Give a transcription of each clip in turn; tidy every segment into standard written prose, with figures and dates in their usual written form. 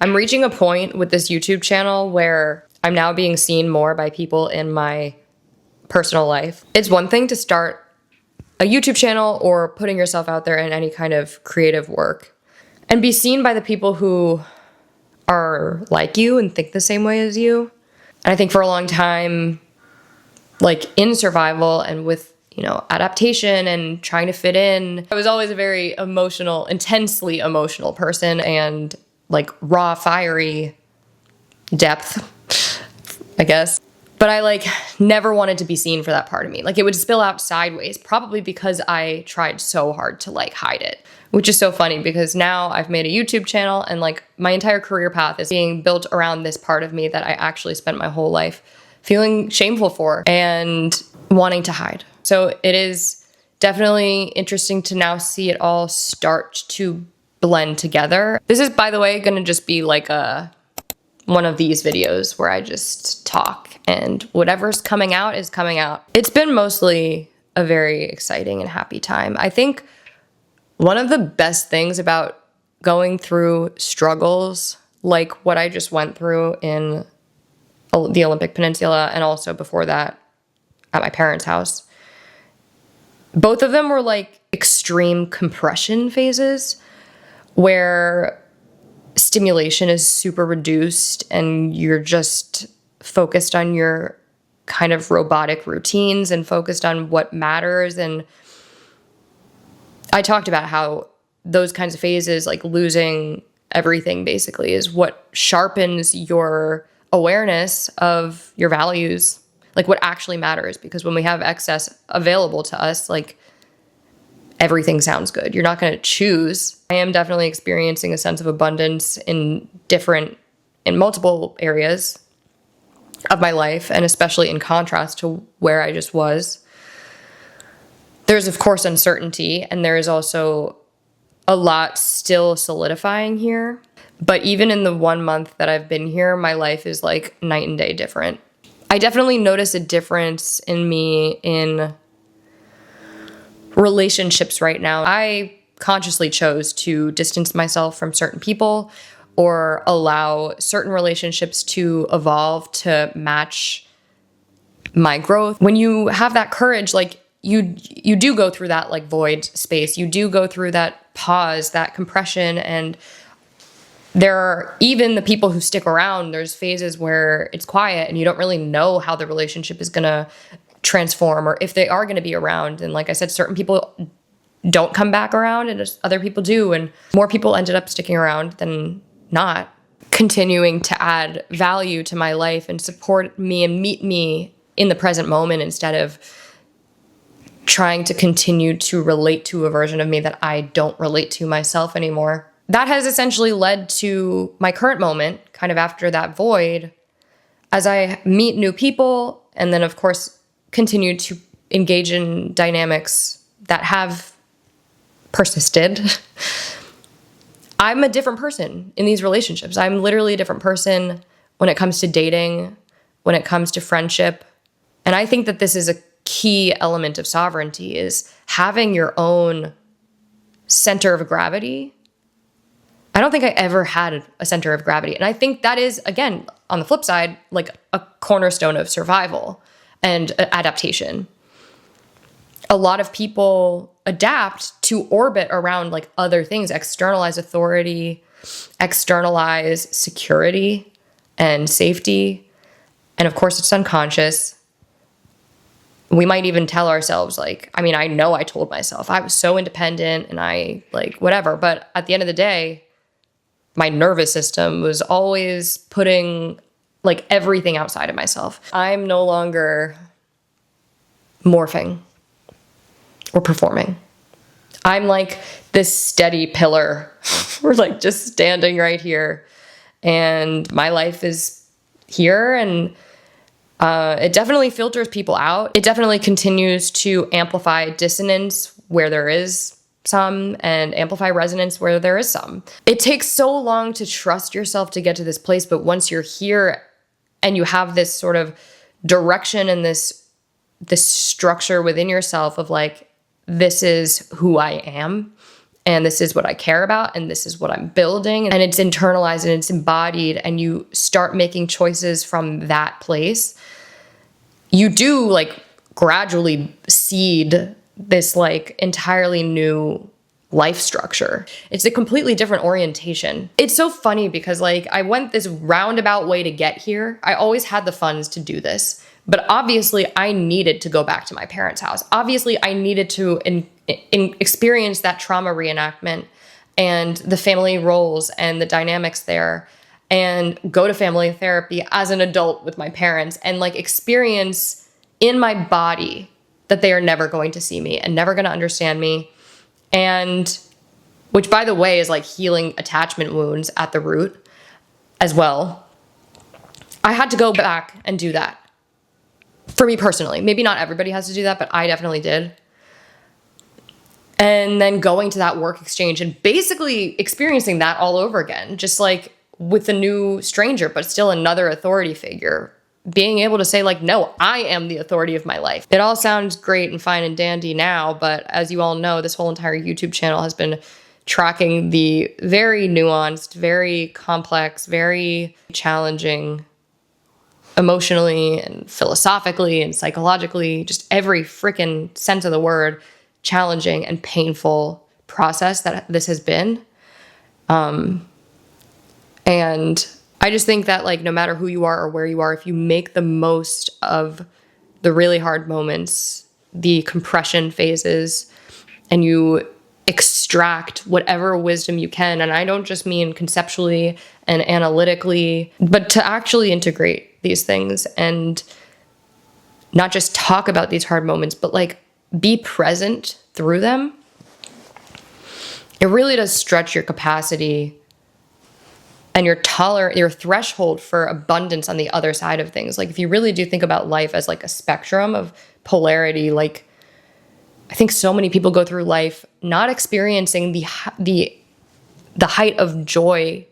I'm reaching a point with this YouTube channel where I'm now being seen more by people in my personal life. It's one thing to start a YouTube channel or putting yourself out there in any kind of creative work and be seen by the people who are like you and think the same way as you. And I think for a long time, like in survival and with, adaptation and trying to fit in, I was always a very emotional, intensely emotional person and like raw, fiery depth, I guess. But I never wanted to be seen for that part of me. Like it would spill out sideways, probably because I tried so hard to hide it, which is so funny because now I've made a YouTube channel and my entire career path is being built around this part of me that I actually spent my whole life feeling shameful for and wanting to hide. So it is definitely interesting to now see it all start to blend together. This is, by the way, gonna just be one of these videos where I just talk and whatever's coming out is coming out. It's been mostly a very exciting and happy time. I think one of the best things about going through struggles like what I just went through in the Olympic Peninsula and also before that at my parents' house, both of them were extreme compression phases where stimulation is super reduced and you're just focused on your kind of robotic routines and focused on what matters. And I talked about how those kinds of phases, losing everything basically, is what sharpens your awareness of your values, what actually matters. Because when we have excess available to us, everything sounds good. You're not going to choose. I am definitely experiencing a sense of abundance in multiple areas of my life, and especially in contrast to where I just was. There's, of course, uncertainty, and there is also a lot still solidifying here. But even in the 1 month that I've been here, my life is night and day different. I definitely notice a difference in me in relationships right now. I consciously chose to distance myself from certain people or allow certain relationships to evolve to match my growth. When you have that courage, you do go through that void space. You do go through that pause, that compression, and there are even the people who stick around. There's phases where it's quiet and you don't really know how the relationship is going to transform or if they are going to be around. And like I said, certain people don't come back around and other people do. And more people ended up sticking around than not, continuing to add value to my life and support me and meet me in the present moment instead of trying to continue to relate to a version of me that I don't relate to myself anymore. That has essentially led to my current moment, kind of after that void, as I meet new people and then, of course, continue to engage in dynamics that have persisted. I'm a different person in these relationships. I'm literally a different person when it comes to dating, when it comes to friendship. And I think that this is a key element of sovereignty, is having your own center of gravity. I don't think I ever had a center of gravity. And I think that is, again, on the flip side, a cornerstone of survival and adaptation. A lot of people adapt to orbit around other things, externalize authority, externalize security and safety. And of course, it's unconscious. We might even tell ourselves, I know I told myself I was so independent and I whatever. But at the end of the day, my nervous system was always putting everything outside of myself. I'm no longer morphing or performing. I'm this steady pillar. We're just standing right here and my life is here, and it definitely filters people out. It definitely continues to amplify dissonance where there is some and amplify resonance where there is some. It takes so long to trust yourself to get to this place, but once you're here and you have this sort of direction and this structure within yourself of this is who I am and this is what I care about, and this is what I'm building, and it's internalized and it's embodied, and you start making choices from that place, you do like gradually seed this like entirely new life structure. It's a completely different orientation. It's so funny because like I went this roundabout way to get here. I always had the funds to do this, but obviously I needed to go back to my parents' house. Obviously I needed to experience that trauma reenactment and the family roles and the dynamics there, and go to family therapy as an adult with my parents and like experience in my body that they are never going to see me and never going to understand me. And which, by the way, is like healing attachment wounds at the root as well. I had to go back and do that for me personally. Maybe not everybody has to do that, but I definitely did. And then going to that work exchange and basically experiencing that all over again, just like with a new stranger, but still another authority figure. Being able to say like, no, I am the authority of my life. It all sounds great and fine and dandy now, but as you all know, this whole entire YouTube channel has been tracking the very nuanced, very complex, very challenging, emotionally and philosophically and psychologically, just every freaking sense of the word, challenging and painful process that this has been. And I just think that like no matter who you are or where you are, if you make the most of the really hard moments, the compression phases, and you extract whatever wisdom you can, and I don't just mean conceptually and analytically, but to actually integrate these things and not just talk about these hard moments, but like be present through them, it really does stretch your capacity and your threshold for abundance on the other side of things. Like if you really do think about life as like a spectrum of polarity, like I think so many people go through life not experiencing the height of joy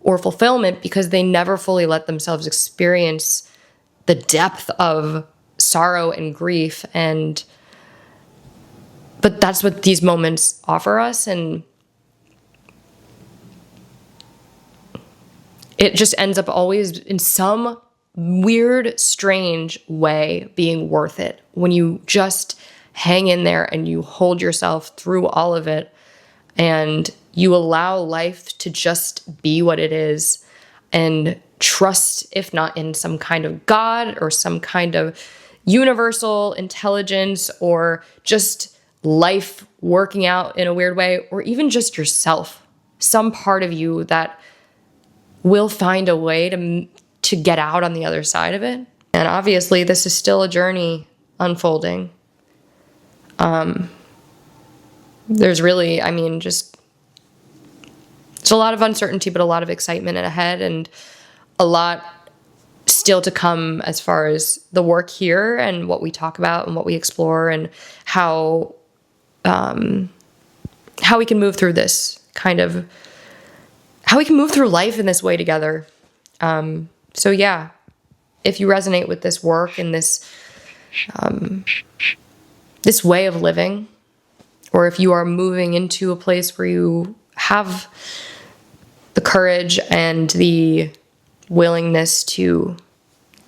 or fulfillment because they never fully let themselves experience the depth of sorrow and grief. But that's what these moments offer us, and it just ends up always in some weird, strange way being worth it when you just hang in there and you hold yourself through all of it and you allow life to just be what it is and trust, if not in some kind of God or some kind of universal intelligence or just life working out in a weird way, or even just yourself, some part of you that will find a way to get out on the other side of it. And obviously this is still a journey unfolding. There's really, it's a lot of uncertainty, but a lot of excitement ahead and a lot still to come as far as the work here and what we talk about and what we explore and how we can move through this how we can move through life in this way together. So yeah, if you resonate with this work and this way of living, or if you are moving into a place where you have the courage and the willingness to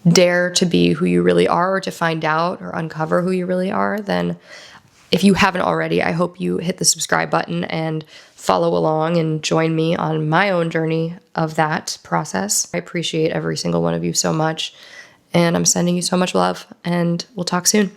dare to be who you really are, or to find out or uncover who you really are, then if you haven't already, I hope you hit the subscribe button and follow along and join me on my own journey of that process. I appreciate every single one of you so much, and I'm sending you so much love, and we'll talk soon.